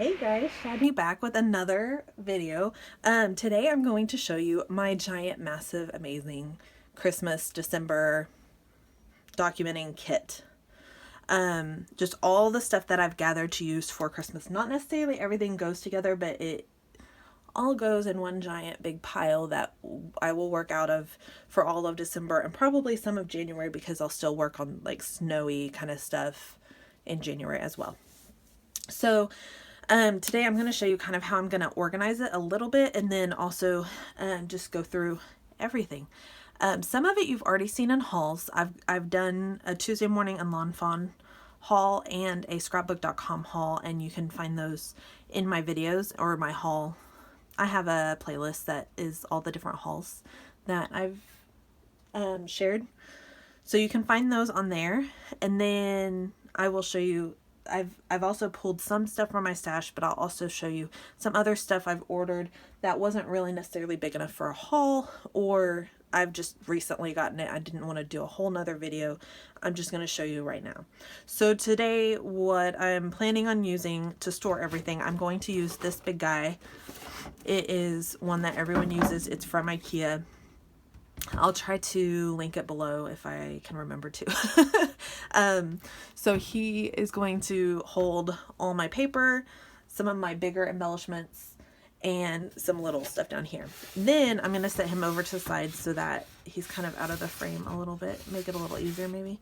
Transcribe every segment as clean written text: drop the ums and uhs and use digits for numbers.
Hey guys, Shadney back with another video. Today I'm going to show you my giant, massive, amazing Christmas December documenting kit. Just all the stuff that I've gathered to use for Christmas. Not necessarily everything goes together, but it all goes in one giant big pile that I will work out of for all of December and probably some of January because I'll still work on like snowy kind of stuff in January as well. So today I'm going to show you kind of how I'm going to organize it a little bit and then also just go through everything. Some of it you've already seen in hauls. I've done a Tuesday morning and Lawn Fawn haul and a scrapbook.com haul, and you can find those in my videos or my haul. I have a playlist that is all the different hauls that I've shared. So you can find those on there, and then I will show you. I've also pulled some stuff from my stash, but I'll also show you some other stuff I've ordered that wasn't really necessarily big enough for a haul, or I've just recently gotten it. I didn't want to do a whole nother video. I'm just going to show you right now. So today, what I'm planning on using to store everything, I'm going to use this big guy. It is one that everyone uses. It's from IKEA. I'll try to link it below if I can remember to. So he is going to hold all my paper, some of my bigger embellishments, and some little stuff down here. Then I'm going to set him over to the side so that he's kind of out of the frame a little bit, make it a little easier maybe.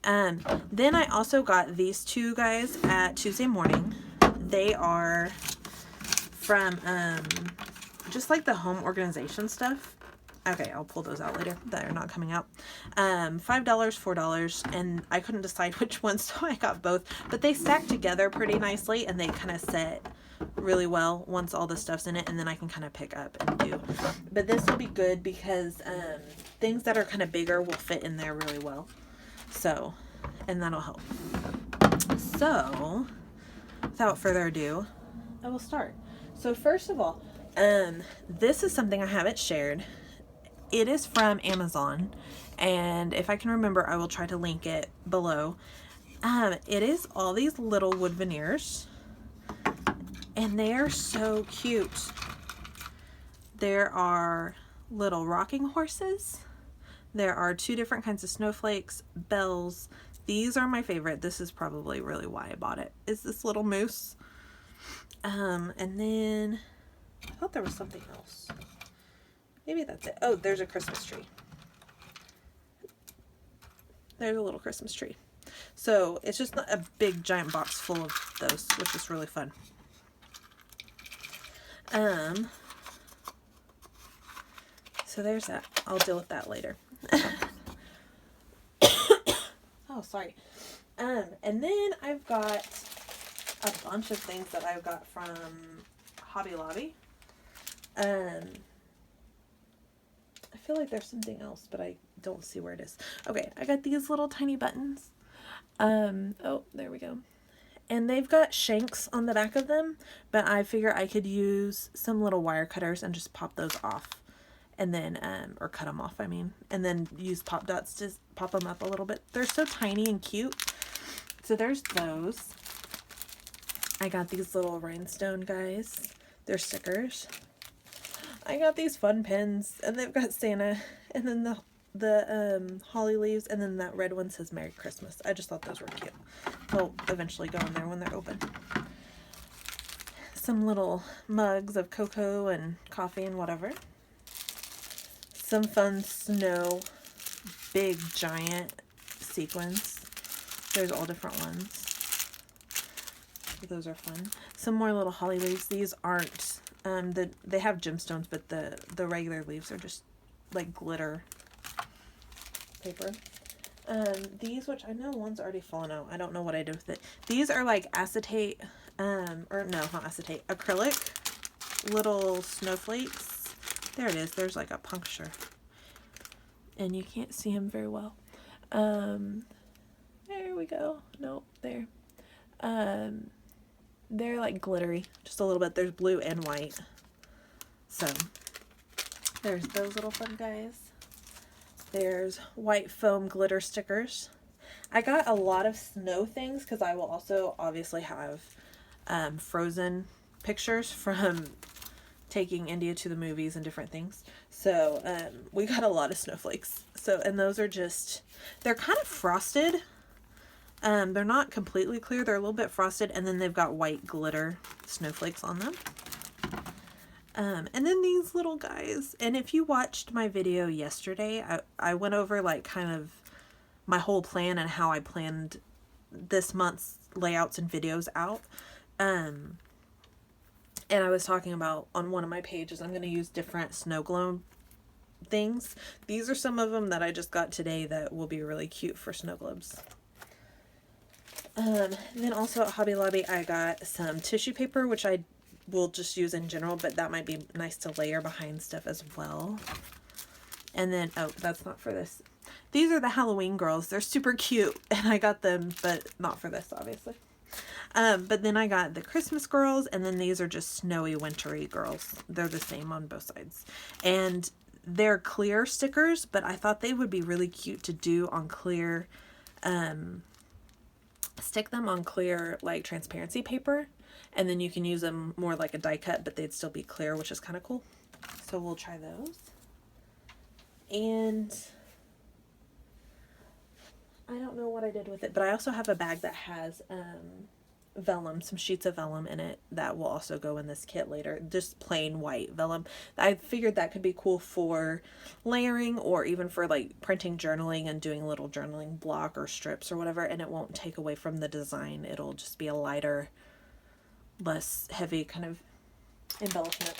Then I also got these two guys at Tuesday morning. They are from just like the home organization stuff. Okay, I'll pull those out later. They're not coming out. $5, $4, and I couldn't decide which one, so I got both. But they stack together pretty nicely, and they kind of set really well once all the stuff's in it, and then I can kind of pick up and do. But this will be good because things that are kind of bigger will fit in there really well. So, and that'll help. So, without further ado, I will start. So first of all, this is something I haven't shared. It is from Amazon, and if I can remember, I will try to link it below. It is all these little wood veneers, and they are so cute. There are little rocking horses. There are two different kinds of snowflakes, bells. These are my favorite. This is probably really why I bought it, is this little moose. And then I thought there was something else. Maybe that's it. Oh, there's a Christmas tree. There's a little Christmas tree. So it's just a big giant box full of those, which is really fun. So there's that. I'll deal with that later. Oh, sorry. And then I've got a bunch of things that I've got from Hobby Lobby. I feel like there's something else, but I don't see where it is. Okay, I got these little tiny buttons. Oh, there we go. And they've got shanks on the back of them, but I figure I could use some little wire cutters and just pop those off. And then, or cut them off, I mean. And then use pop dots to pop them up a little bit. They're so tiny and cute. So there's those. I got these little rhinestone guys. They're stickers. I got these fun pins, and they've got Santa, and then the holly leaves, and then that red one says Merry Christmas. I just thought those were cute. They'll eventually go in there when they're open. Some little mugs of cocoa and coffee and whatever. Some fun snow, big giant sequins. There's all different ones. Those are fun. Some more little holly leaves. These aren't they have gemstones, but the regular leaves are just like glitter paper. These, which I know one's already fallen out. I don't know what I did with it. These are like acetate, or no, not acetate, acrylic little snowflakes. There it is. There's like a puncture, and you can't see him very well. There we go. Nope, there. They're like glittery, just a little bit. There's blue and white. So there's those little fun guys. There's white foam glitter stickers. I got a lot of snow things because I will also obviously have Frozen pictures from taking India to the movies and different things. So we got a lot of snowflakes. So, and those are just, they're kind of frosted. They're not completely clear. They're a little bit frosted, and then they've got white glitter snowflakes on them. And then these little guys. And if you watched my video yesterday, I went over like kind of my whole plan and how I planned this month's layouts and videos out. And I was talking about on one of my pages, I'm going to use different snow globe things. These are some of them that I just got today that will be really cute for snow globes. Then also at Hobby Lobby, I got some tissue paper, which I will just use in general, but that might be nice to layer behind stuff as well. And then, oh, that's not for this. These are the Halloween girls. They're super cute, and I got them, but not for this, obviously. But then I got the Christmas girls, and then these are just snowy, wintry girls. They're the same on both sides. And they're clear stickers, but I thought they would be really cute to do on clear, stick them on clear, like, transparency paper. And then you can use them more like a die cut, but they'd still be clear, which is kind of cool. So we'll try those. And I don't know what I did with it, but I also have a bag that has vellum, some sheets of vellum in it that will also go in this kit later. Just plain white vellum. I figured that could be cool for layering, or even for like printing journaling and doing a little journaling block or strips or whatever, and it won't take away from the design. It'll just be a lighter, less heavy kind of embellishment.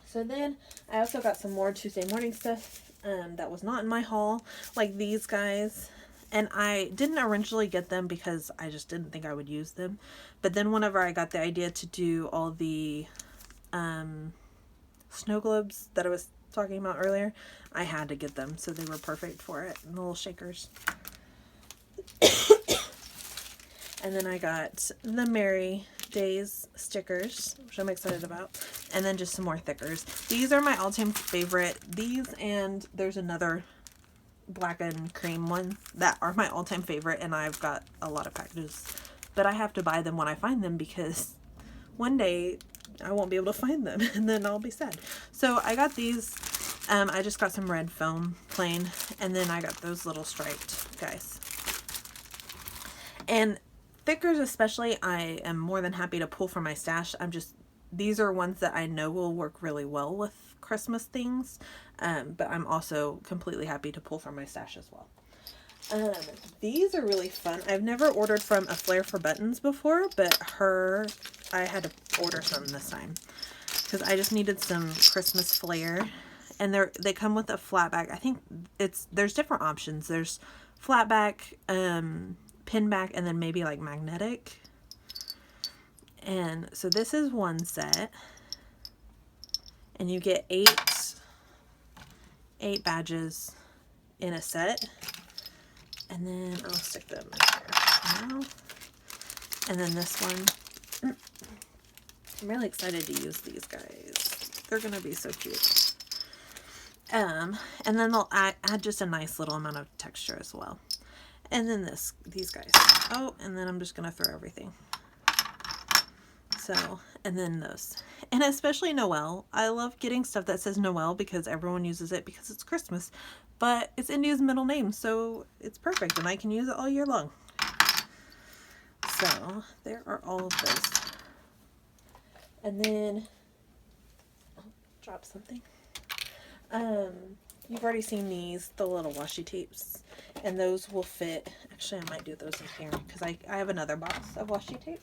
So then I also got some more Tuesday morning stuff that was not in my haul, like these guys. And I didn't originally get them because I just didn't think I would use them. But then whenever I got the idea to do all the snow globes that I was talking about earlier, I had to get them. So they were perfect for it. And the little shakers. And then I got the Merry Days stickers, which I'm excited about. And then just some more thickers. These are my all-time favorite. These, and there's another black and cream one that are my all-time favorite, and I've got a lot of packages. But I have to buy them when I find them, because one day I won't be able to find them, and then I'll be sad. So I got these. I just got some red foam plain, and then I got those little striped guys. And thickers especially, I am more than happy to pull from my stash. These are ones that I know will work really well with Christmas things, but I'm also completely happy to pull from my stash as well. These are really fun. I've never ordered from A Flair for Buttons before, but I had to order some this time because I just needed some Christmas flair. And they come with a flat back. I think there's different options. There's flat back, pin back, and then maybe like magnetic. And so this is one set, and you get eight badges in a set. And then I'll stick them in here now. And then this one, I'm really excited to use these guys. They're gonna be so cute. And then they'll add just a nice little amount of texture as well. And then these guys. Oh, and then I'm just gonna throw everything. So, and then those. And especially Noel. I love getting stuff that says Noel because everyone uses it because it's Christmas. But it's India's middle name, so it's perfect, and I can use it all year long. So, there are all of those. And then, drop something. You've already seen these, the little washi tapes, and those will fit. Actually, I might do those in here because I have another box of washi tape.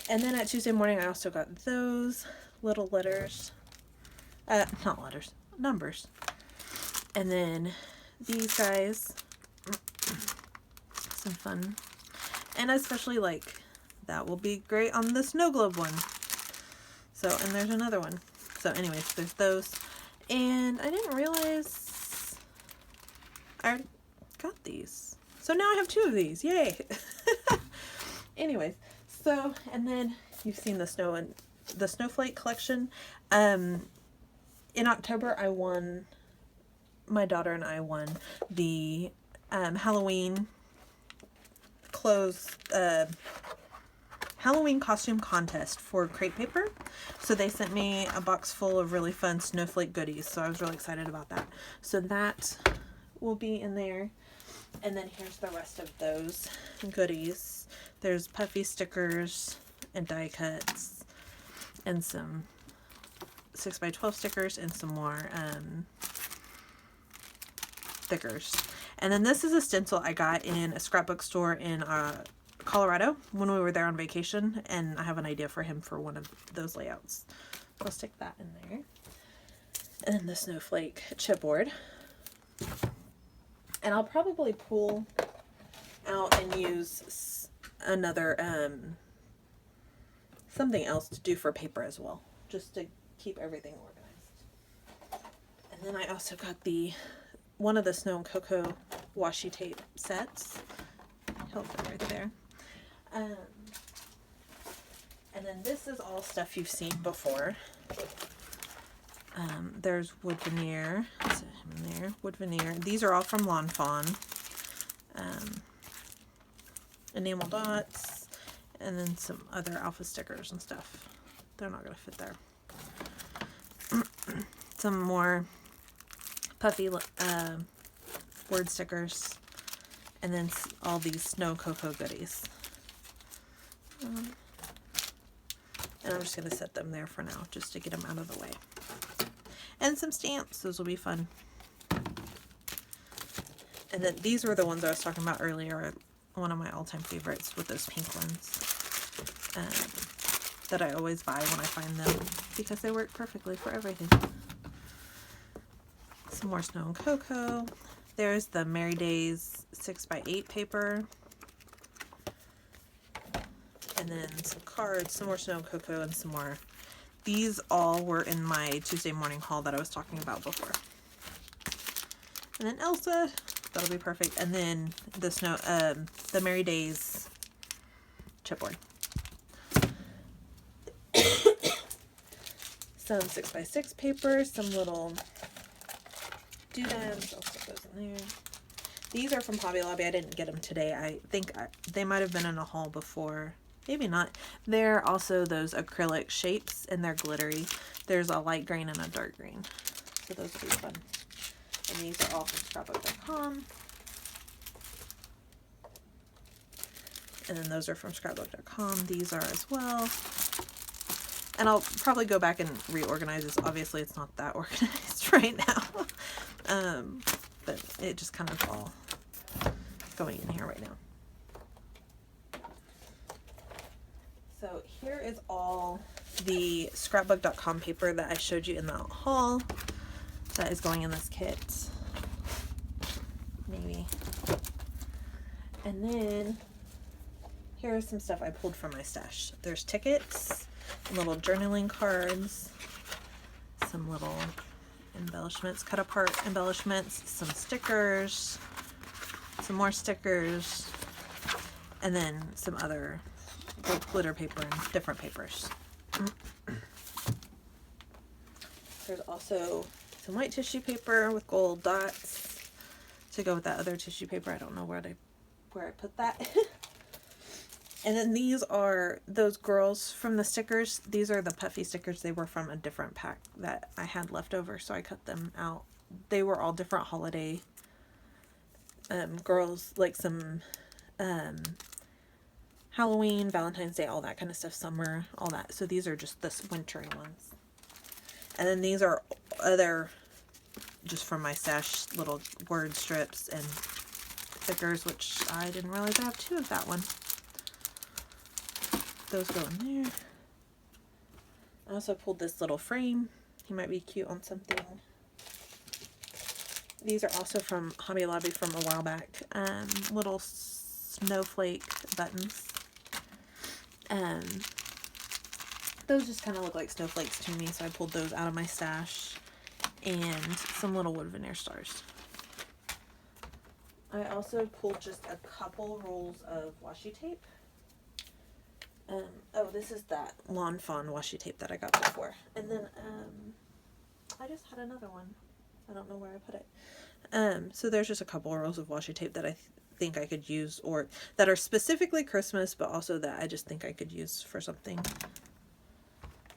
And then at Tuesday morning, I also got those little letters, not letters, numbers. And then these guys, some fun, and especially like that will be great on the snow globe one. So, and there's another one. So anyways, there's those. And I didn't realize I got these. So now I have two of these. Yay. Anyways, so, and then you've seen the snowflake collection. In October, my daughter and I won the Halloween costume contest for crepe paper. So they sent me a box full of really fun snowflake goodies. So I was really excited about that. So that will be in there. And then here's the rest of those goodies. There's puffy stickers and die cuts and some 6x12 stickers and some more stickers. And then this is a stencil I got in a scrapbook store in Colorado when we were there on vacation, and I have an idea for him for one of those layouts. I'll stick that in there. And then the snowflake chipboard. And I'll probably pull out and use another something else to do for paper as well, just to keep everything organized. And then I also got one of the Snow and Cocoa washi tape sets. Held it right there. And then this is all stuff you've seen before. There's wood veneer. Is it him in there? Wood veneer. These are all from Lawn Fawn. Enamel dots. And then some other alpha stickers and stuff. They're not going to fit there. Some more puffy word stickers. And then all these Snow Cocoa goodies. And I'm just going to set them there for now, just to get them out of the way. And some stamps. Those will be fun. And then these were the ones I was talking about earlier. One of my all-time favorites with those pink ones. That I always buy when I find them because they work perfectly for everything. Some more Snow and Cocoa. There's the Merry Days 6x8 paper. And then some cards, some more Snow and Cocoa, and some more. These all were in my Tuesday morning haul that I was talking about before. And then Elsa, that'll be perfect. And then the Merry Days chipboard. Some 6x6 paper, some little doodads. I'll put those in there. These are from Hobby Lobby. I didn't get them today. I think they might have been in a haul before. Maybe not. They're also those acrylic shapes, and they're glittery. There's a light green and a dark green. So those will be fun. And these are all from scrapbook.com. And then those are from scrapbook.com. These are as well. And I'll probably go back and reorganize this. Obviously, it's not that organized right now. But it just kind of all going in here right now. So here is all the scrapbook.com paper that I showed you in the haul that is going in this kit. Maybe. And then here's some stuff I pulled from my stash. There's tickets, little journaling cards, some little embellishments, cut apart embellishments, some stickers, some more stickers, and then some other glitter paper and different papers. There's also some white tissue paper with gold dots to go with that other tissue paper. I don't know where I put that. And then these are those girls from the stickers. These are the puffy stickers. They were from a different pack that I had left over, so I cut them out. They were all different holiday girls, like some Halloween, Valentine's Day, all that kind of stuff, summer, all that. So these are just the wintry ones. And then these are other, just from my stash, little word strips and stickers, which I didn't realize I have two of that one. Those go in there. I also pulled this little frame. He might be cute on something. These are also from Hobby Lobby from a while back. Little snowflake buttons. Those just kind of look like snowflakes to me, so I pulled those out of my stash. And some little wood veneer stars. I also pulled just a couple rolls of washi tape. Oh, this is that Lawn Fawn washi tape that I got before. And then, I just had another one. I don't know where I put it. So there's just a couple rolls of washi tape that I think I could use, or that are specifically Christmas, but also that I just think I could use for something.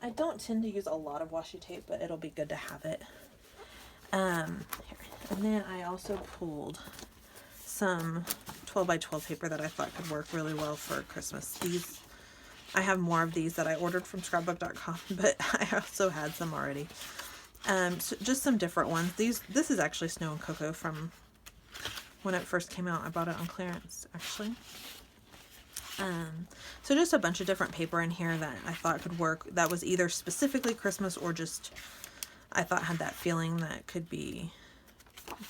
I don't tend to use a lot of washi tape, but it'll be good to have it. Here. And then I also pulled some 12 by 12 paper that I thought could work really well for Christmas. These, I have more of these that I ordered from scrapbook.com, but I also had some already. So just some different ones. This is actually Snow and Cocoa from when it first came out. I bought it on clearance, actually. So just a bunch of different paper in here that I thought could work. That was either specifically Christmas or just I thought had that feeling that could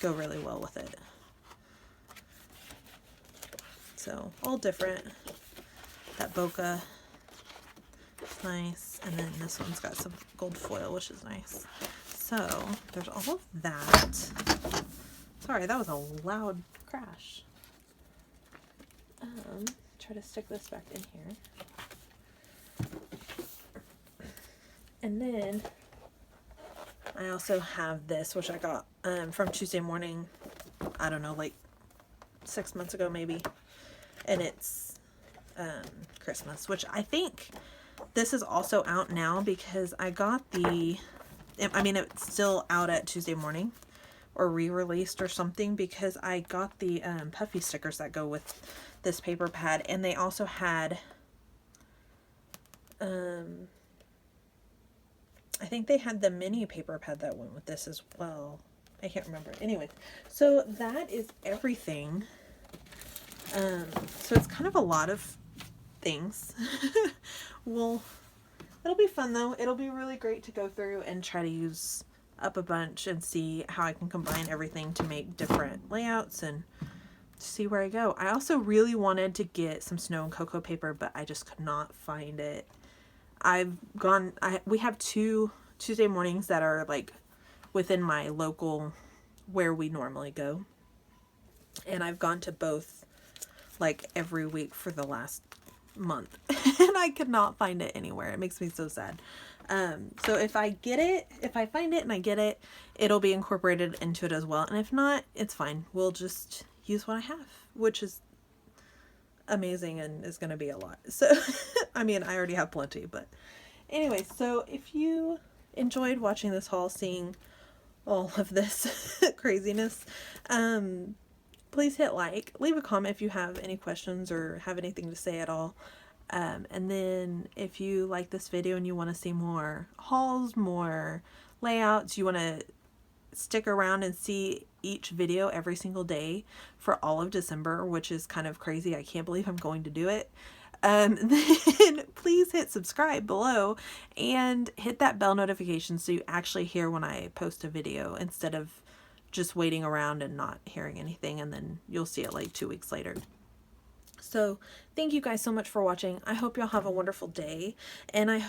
go really well with it. So all different. That bokeh, nice, and then this one's got some gold foil, which is nice. So there's all of that. Sorry, that was a loud crash. Try to stick this back in here. And then I also have this, which I got from Tuesday Morning, I don't know, like 6 months ago maybe. And it's Christmas, which I think this is also out now because I got I mean, it's still out at Tuesday Morning or re-released or something, because I got the puffy stickers that go with this paper pad, and they also had I think they had the mini paper pad that went with this as well. I can't remember. Anyway, so that is everything. So it's kind of a lot of things. Well, it'll be fun though. It'll be really great to go through and try to use up a bunch and see how I can combine everything to make different layouts and see where I go. I also really wanted to get some Snow and Cocoa paper, but I just could not find it. We have 2 Tuesday Mornings that are like within my local where we normally go. And I've gone to both like every week for the last month and I could not find it anywhere. It makes me so sad. So if I find it and I get it, it'll be incorporated into it as well. And if not, it's fine. We'll just use what I have, which is amazing and is going to be a lot. So, I mean, I already have plenty, but anyway, so if you enjoyed watching this haul, seeing all of this craziness, please hit like, leave a comment if you have any questions or have anything to say at all. And then if you like this video and you want to see more hauls, more layouts, you want to stick around and see each video every single day for all of December, which is kind of crazy. I can't believe I'm going to do it. Then please hit subscribe below and hit that bell notification so you actually hear when I post a video instead of just waiting around and not hearing anything, and then you'll see it like 2 weeks later. So thank you guys so much for watching. I hope y'all have a wonderful day, and I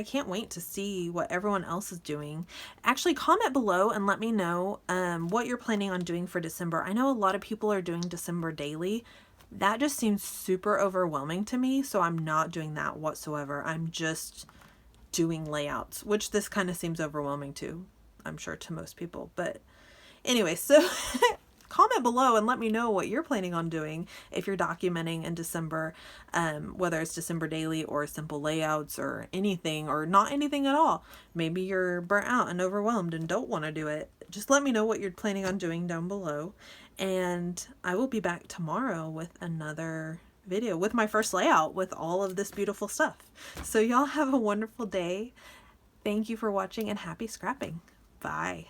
can't wait to see what everyone else is doing. Actually, comment below and let me know what you're planning on doing for December. I know a lot of people are doing December daily. That just seems super overwhelming to me, so I'm not doing that whatsoever. I'm just doing layouts, which this kind of seems overwhelming too, I'm sure, to most people. But anyway, so comment below and let me know what you're planning on doing if you're documenting in December, whether it's December daily or simple layouts or anything, or not anything at all. Maybe you're burnt out and overwhelmed and don't want to do it. Just let me know what you're planning on doing down below, and I will be back tomorrow with another video with my first layout with all of this beautiful stuff. So y'all have a wonderful day. Thank you for watching and happy scrapping. Bye.